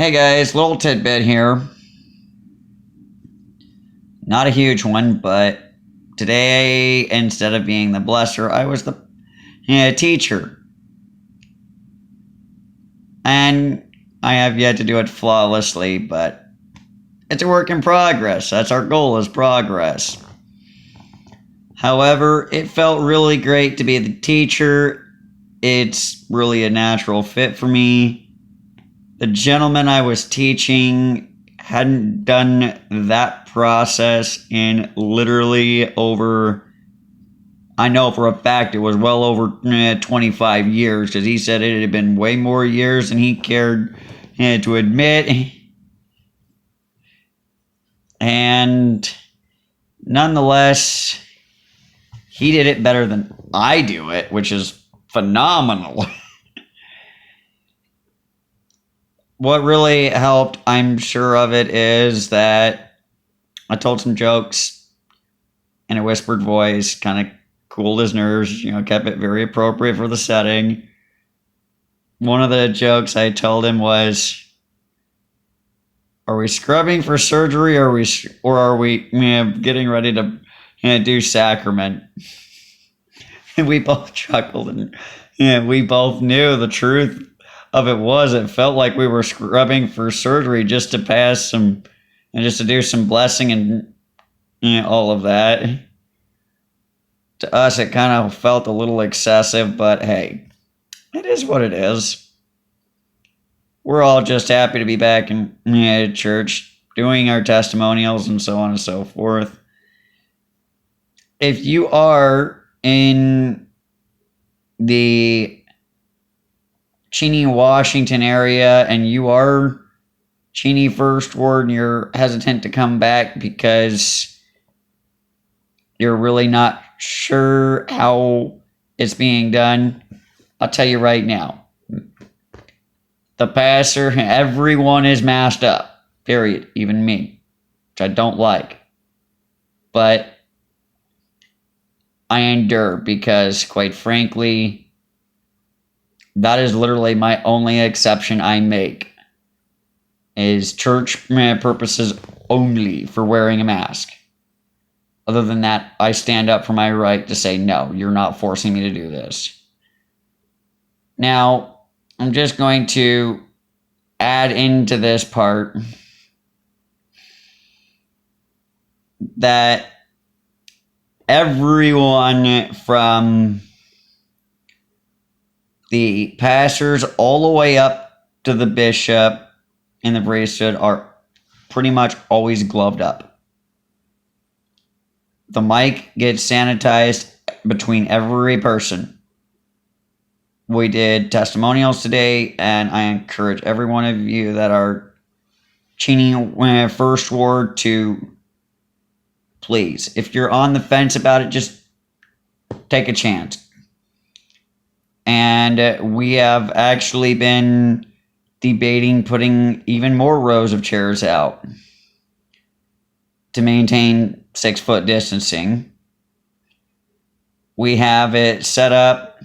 Hey guys, little tidbit here. Not a huge one, but today, instead of being the blesser, I was the teacher. And I have yet to do it flawlessly, but it's a work in progress. That's our goal, is progress. However, it felt really great to be the teacher. It's really a natural fit for me. The gentleman I was teaching hadn't done that process in literally over, I know for a fact it was well over 25 years, because he said it had been way more years than he cared to admit. And nonetheless, he did it better than I do it, which is phenomenal. What really helped, I'm sure of it, is that I told some jokes in a whispered voice, kind of cooled his nerves, kept it very appropriate for the setting. One of the jokes I told him was, are we scrubbing for surgery, or are we getting ready to do sacrament? And we both chuckled, and we both knew the truth of it felt like we were scrubbing for surgery just to pass some, and just to do some blessing and all of that. To us, it kind of felt a little excessive, but hey, it is what it is. We're all just happy to be back in church, doing our testimonials and so on and so forth. If you are in the Cheney, Washington area, and you are Cheney First Ward, and you're hesitant to come back because you're really not sure how it's being done, I'll tell you right now. The pastor, everyone is masked up, period, even me, which I don't like. But I endure because, quite frankly, that is literally my only exception I make, is church purposes only for wearing a mask. Other than that, I stand up for my right to say, no, you're not forcing me to do this. Now, I'm just going to add into this part that everyone from the pastors all the way up to the bishop and the priesthood are pretty much always gloved up. The mic gets sanitized between every person. We did testimonials today, and I encourage every one of you that are Cheney First Ward to please, if you're on the fence about it, just take a chance. And we have actually been debating putting even more rows of chairs out to maintain 6-foot distancing. We have it set up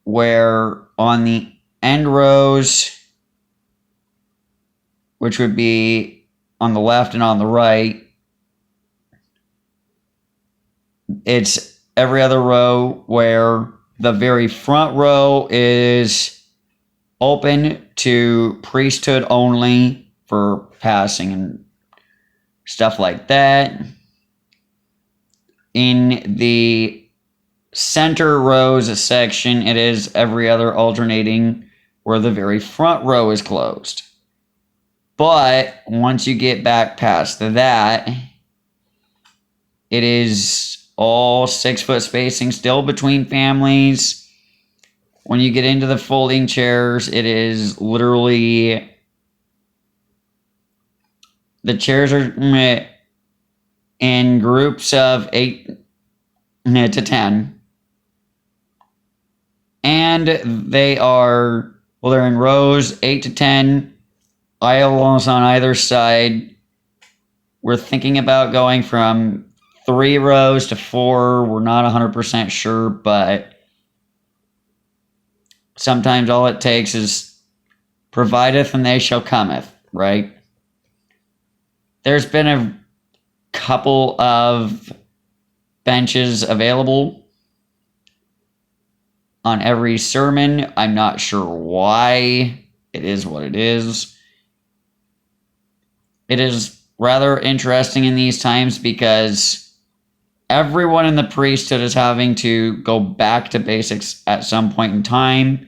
where on the end rows, which would be on the left and on the right, it's every other row, where the very front row is open to priesthood only for passing and stuff like that. In the center rows section, it is every other alternating, where the very front row is closed. But once you get back past that, it is all 6-foot spacing still between families. When you get into the folding chairs, it is literally, the chairs are in groups of 8 to 10. And they are, well, they're in rows 8 to 10, aisles on either side. We're thinking about going from 3 rows to 4. We're not 100% sure, but sometimes all it takes is provideth and they shall cometh, right? There's been a couple of benches available on every sermon. I'm not sure why. It is what it is. It is rather interesting in these times because everyone in the priesthood is having to go back to basics at some point in time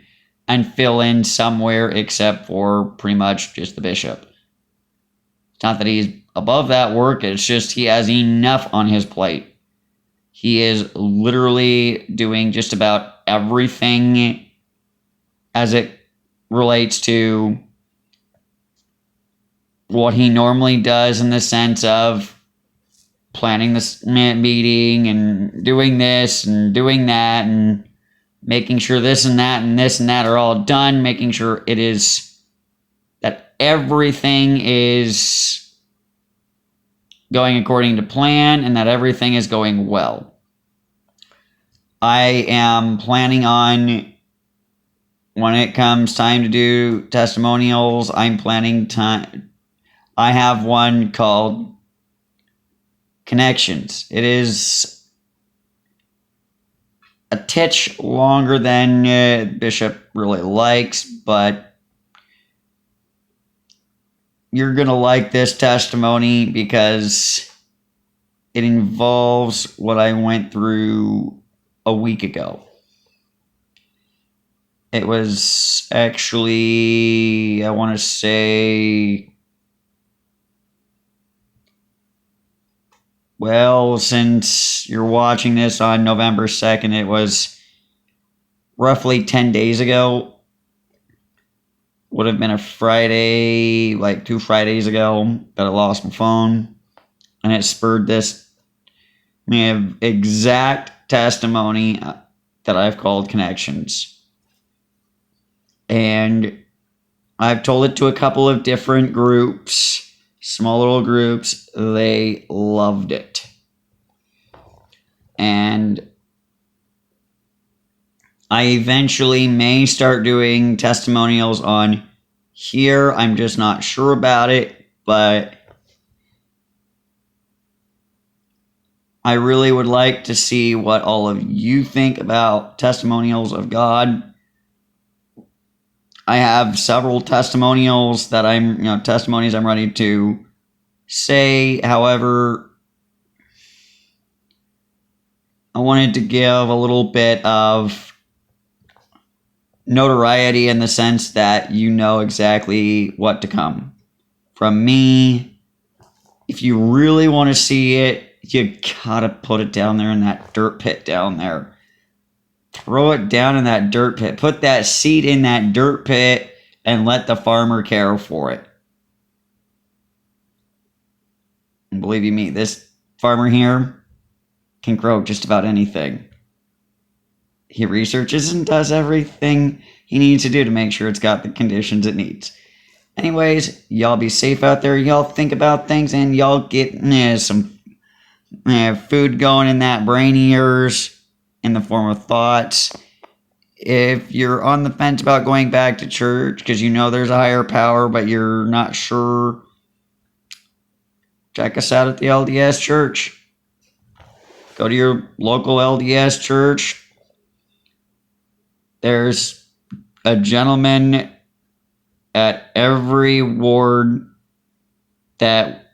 and fill in somewhere except for pretty much just the bishop. It's not that he's above that work, it's just he has enough on his plate. He is literally doing just about everything as it relates to what he normally does, in the sense of planning this meeting and doing this and doing that and making sure this and that are all done, making sure it is that everything is going according to plan and that everything is going well. I am planning on, when it comes time to do testimonials, I have one called Connections. It is a titch longer than Bishop really likes, but you're going to like this testimony because it involves what I went through a week ago. It was actually, I want to say, well, since you're watching this on November 2nd, it was roughly 10 days ago. Would have been a Friday, like 2 Fridays ago, that I lost my phone. And it spurred this exact testimony that I've called Connections. And I've told it to a couple of different groups, small little groups. They loved it. And I eventually may start doing testimonials on here. I'm just not sure about it, but I really would like to see what all of you think about testimonials of God. I have several testimonials that testimonies I'm ready to say. However, I wanted to give a little bit of notoriety in the sense that you know exactly what to come from me. If you really want to see it, you gotta put it down there in that dirt pit down there. Throw it down in that dirt pit. Put that seed in that dirt pit and let the farmer care for it. And believe you me, this farmer here can grow just about anything. He researches and does everything he needs to do to make sure it's got the conditions it needs. Anyways, y'all be safe out there. Y'all think about things and y'all get some food going in that brain of yours in the form of thoughts. If you're on the fence about going back to church because you know there's a higher power but you're not sure, check us out at the LDS church. Go to your local LDS church. There's a gentleman at every ward that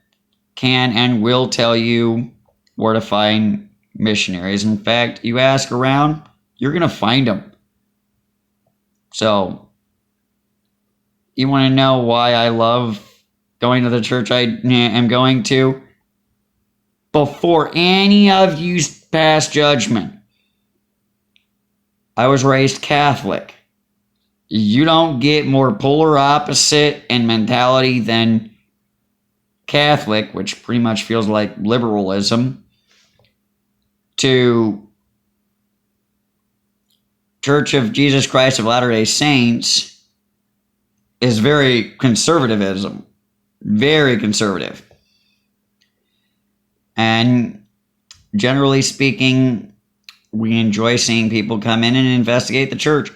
can and will tell you where to find missionaries. In fact, you ask around, you're going to find them. So, you want to know why I love going to the church I am going to? Before any of you pass judgment, I was raised Catholic. You don't get more polar opposite in mentality than Catholic, which pretty much feels like liberalism, to Church of Jesus Christ of Latter-day Saints is very conservatism. Very conservative. And generally speaking, we enjoy seeing people come in and investigate the church.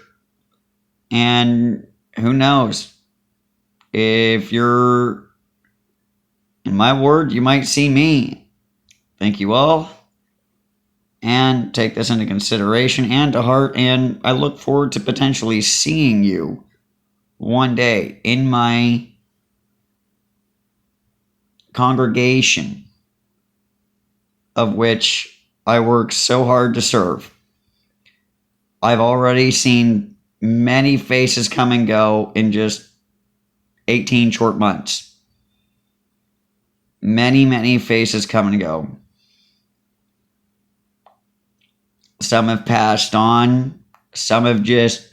And who knows? if you're in my ward, you might see me. Thank you all. And take this into consideration and to heart. And I look forward to potentially seeing you one day in my congregation, of which I work so hard to serve. I've already seen many faces come and go in just 18 short months. Many, many faces come and go. Some have passed on. Some have just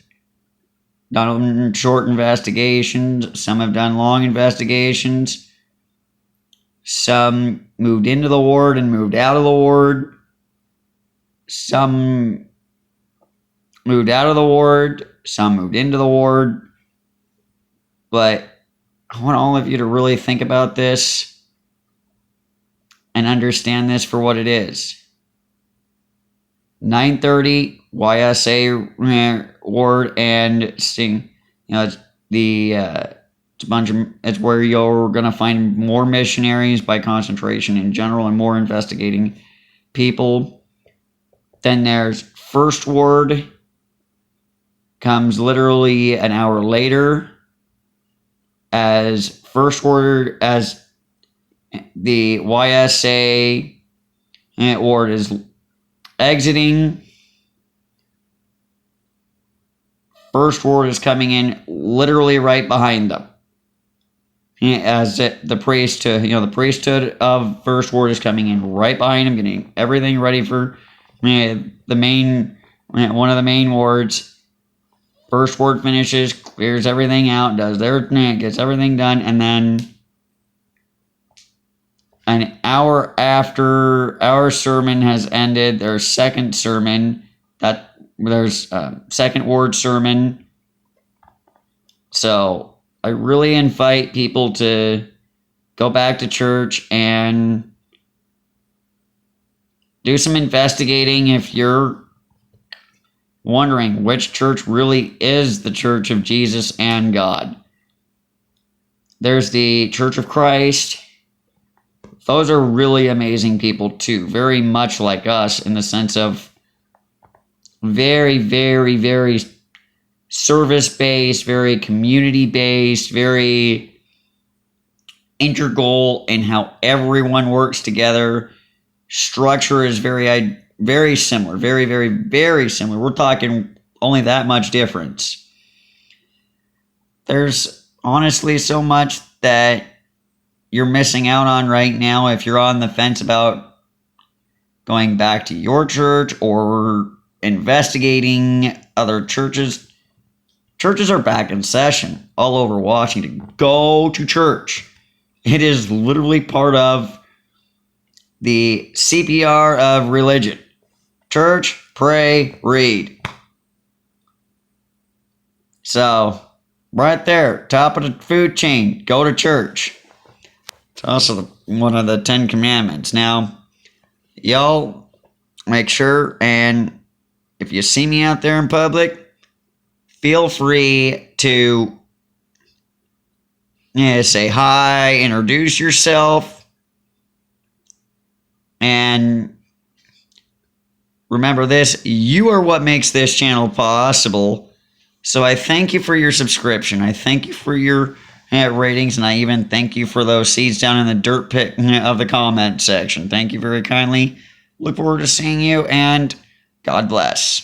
done short investigations. Some have done long investigations. Some moved into the ward and moved out of the ward. Some moved out of the ward. Some moved into the ward. But I want all of you to really think about this and understand this for what it is. 9:30 YSA ward and sing. It's it's a bunch of. It's where you're gonna find more missionaries by concentration in general and more investigating people. Then there's first ward. Comes literally an hour later. As first ward, as the YSA ward is exiting, first ward is coming in literally right behind them. As the priesthood, the priesthood of first ward is coming in right behind them, getting everything ready for the main, one of the main wards. First ward finishes, clears everything out, does their gets everything done, and then an hour after our sermon has ended, there's second sermon. There's second ward sermon. So I really invite people to go back to church and do some investigating if you're wondering which church really is the Church of Jesus and God. There's the Church of Christ. Those are really amazing people too, very much like us in the sense of very, very, very service-based, very community-based, very integral in how everyone works together. Structure is very similar, very, very, very similar. We're talking only that much difference. There's honestly so much that you're missing out on right now if you're on the fence about going back to your church or investigating other churches. Churches are back in session all over Washington. Go to church. It is literally part of the CPR of religion. Church, pray, read. So, right there, top of the food chain, go to church. It's also one of the 10 Commandments. Now, y'all make sure, and if you see me out there in public, feel free to say hi, introduce yourself, and remember this, you are what makes this channel possible. So I thank you for your subscription. I thank you for your ratings, and I even thank you for those seeds down in the dirt pit of the comment section. Thank you very kindly. Look forward to seeing you, and God bless.